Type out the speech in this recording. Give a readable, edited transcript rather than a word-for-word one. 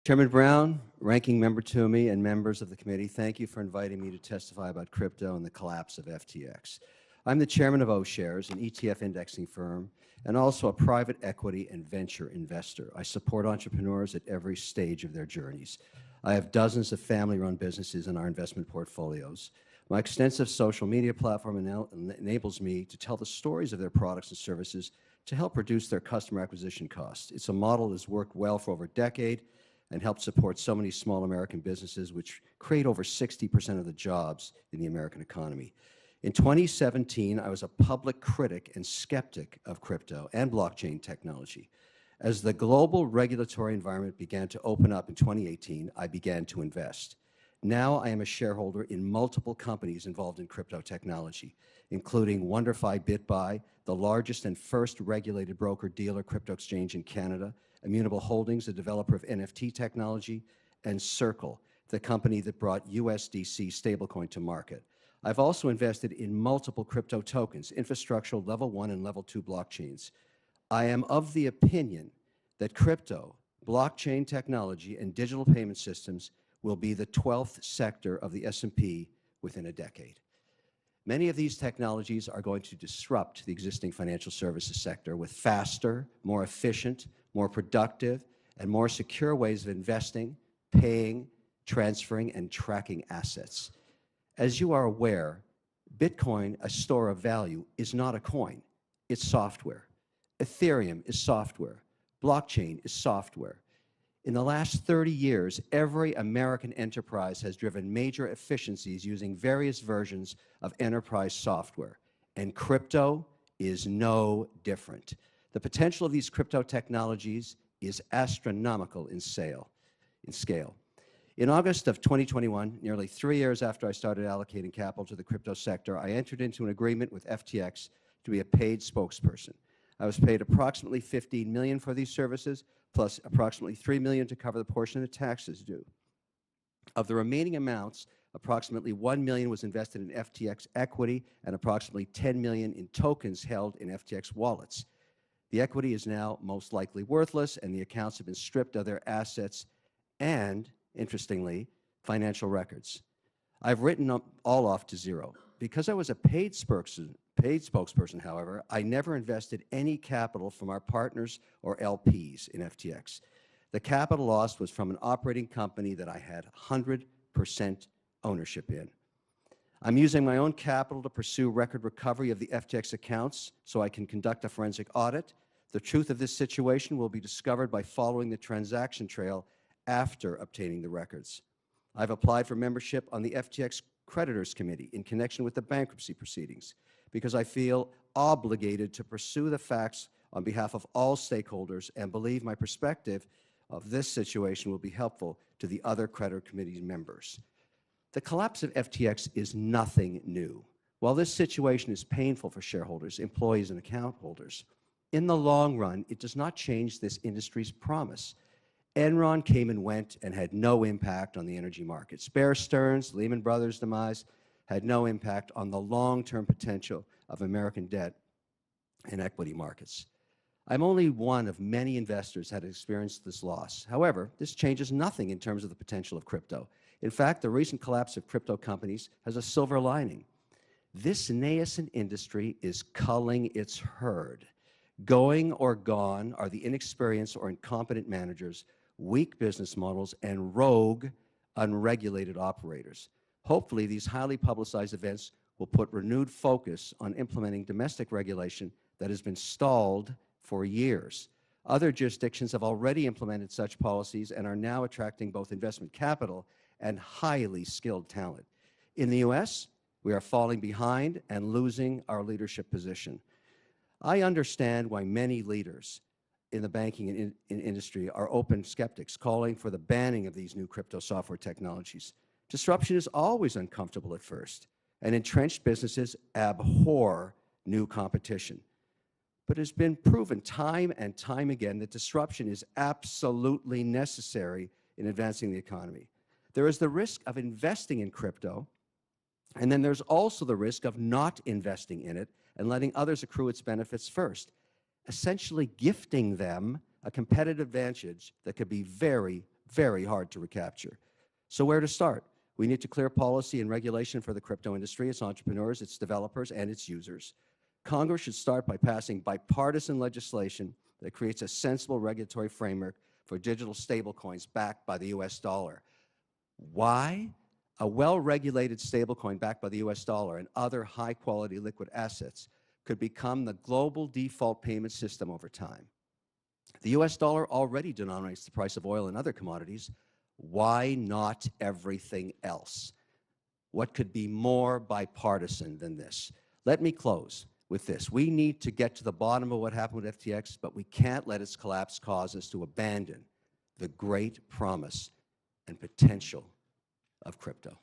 Chairman Brown, Ranking Member Toomey, and members of the committee, thank you for inviting me to testify about crypto and the collapse of FTX. I'm the chairman of O-Shares, an ETF indexing firm, and also a private equity and venture investor. I support entrepreneurs at every stage of their journeys. I have dozens of family-run businesses in our investment portfolios. My extensive social media platform enables me to tell the stories of their products and services to help reduce their customer acquisition costs. It's a model that has worked well for over a decade and helped support so many small American businesses, which create over 60% of the jobs in the American economy. In 2017, I was a public critic and skeptic of crypto and blockchain technology. As the global regulatory environment began to open up in 2018, I began to invest. Now I am a shareholder in multiple companies involved in crypto technology, including WonderFi BitBuy, the largest and first regulated broker-dealer crypto exchange in Canada, Immutable Holdings, a developer of NFT technology, and Circle, the company that brought USDC stablecoin to market. I've also invested in multiple crypto tokens, infrastructural level 1 and level 2 blockchains. I am of the opinion that crypto, blockchain technology, and digital payment systems will be the 12th sector of the S&P within a decade. Many of these technologies are going to disrupt the existing financial services sector with faster, more efficient, more productive, and more secure ways of investing, paying, transferring, and tracking assets. As you are aware, Bitcoin, a store of value, is not a coin. It's software. Ethereum is software. Blockchain is software. In the last 30 years, every American enterprise has driven major efficiencies using various versions of enterprise software, and crypto is no different. The potential of these crypto technologies is astronomical in scale. In August of 2021, nearly 3 years after I started allocating capital to the crypto sector, I entered into an agreement with FTX to be a paid spokesperson. I was paid approximately $15 million for these services, plus approximately $3 million to cover the portion of the taxes due. Of the remaining amounts, approximately $1 million was invested in FTX equity and approximately $10 million in tokens held in FTX wallets. The equity is now most likely worthless, and the accounts have been stripped of their assets and, interestingly, financial records. I've written them all off to zero. Because I was a paid spokesperson, however, I never invested any capital from our partners or LPs in FTX. The capital loss was from an operating company that I had 100% ownership in. I'm using my own capital to pursue record recovery of the FTX accounts so I can conduct a forensic audit. The truth of this situation will be discovered by following the transaction trail after obtaining the records. I've applied for membership on the FTX Creditors Committee in connection with the bankruptcy proceedings because I feel obligated to pursue the facts on behalf of all stakeholders and believe my perspective of this situation will be helpful to the other creditor committee members. The collapse of FTX is nothing new. While this situation is painful for shareholders, employees, and account holders, in the long run, it does not change this industry's promise. Enron came and went and had no impact on the energy markets. Bear Stearns, Lehman Brothers' demise had no impact on the long-term potential of American debt and equity markets. I'm only one of many investors that have experienced this loss. However, this changes nothing in terms of the potential of crypto. In fact, the recent collapse of crypto companies has a silver lining. This nascent industry is culling its herd. Going or gone are the inexperienced or incompetent managers, weak business models, and rogue, unregulated operators. Hopefully, these highly publicized events will put renewed focus on implementing domestic regulation that has been stalled for years. Other jurisdictions have already implemented such policies and are now attracting both investment capital and highly skilled talent. In the U.S., we are falling behind and losing our leadership position. I understand why many leaders in the banking industry are open skeptics, calling for the banning of these new crypto software technologies. Disruption is always uncomfortable at first, and entrenched businesses abhor new competition. But it has been proven time and time again that disruption is absolutely necessary in advancing the economy. There is the risk of investing in crypto, and then there's also the risk of not investing in it and letting others accrue its benefits first, essentially gifting them a competitive advantage that could be very, very hard to recapture. So where to start? We need to clear policy and regulation for the crypto industry, its entrepreneurs, its developers, and its users. Congress should start by passing bipartisan legislation that creates a sensible regulatory framework for digital stablecoins backed by the US dollar. Why? A well-regulated stablecoin backed by the US dollar and other high-quality liquid assets could become the global default payment system over time. The US dollar already denominates the price of oil and other commodities. Why not everything else? What could be more bipartisan than this? Let me close with this. We need to get to the bottom of what happened with FTX, but we can't let its collapse cause us to abandon the great promise and potential of crypto.